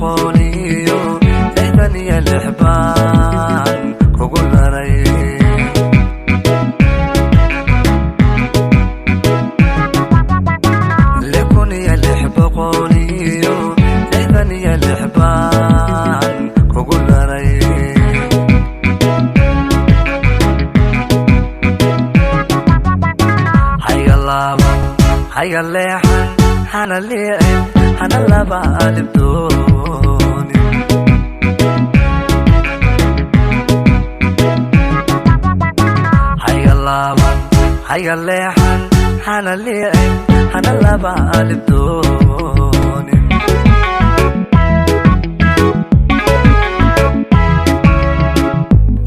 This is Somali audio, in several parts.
boqoliyo lixdan iyo lix baan kugu laray kun iyo lix boqoliyo lixdan iyo lix baan kugu laray hayga leexan hana leecin hana laba alif doonin hayga leexan hana leecin hana laba alif doonin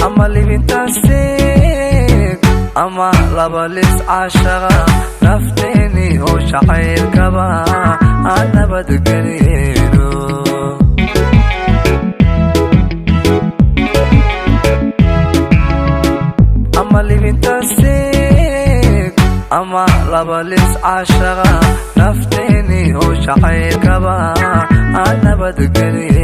ama libintaasig ama laba lis caashaqa nafteni oo shacaylkaba aan nabadgelino ama libintaasig ama laba lis caashaqa nafteni oo shacaylkaba aan nabadgelino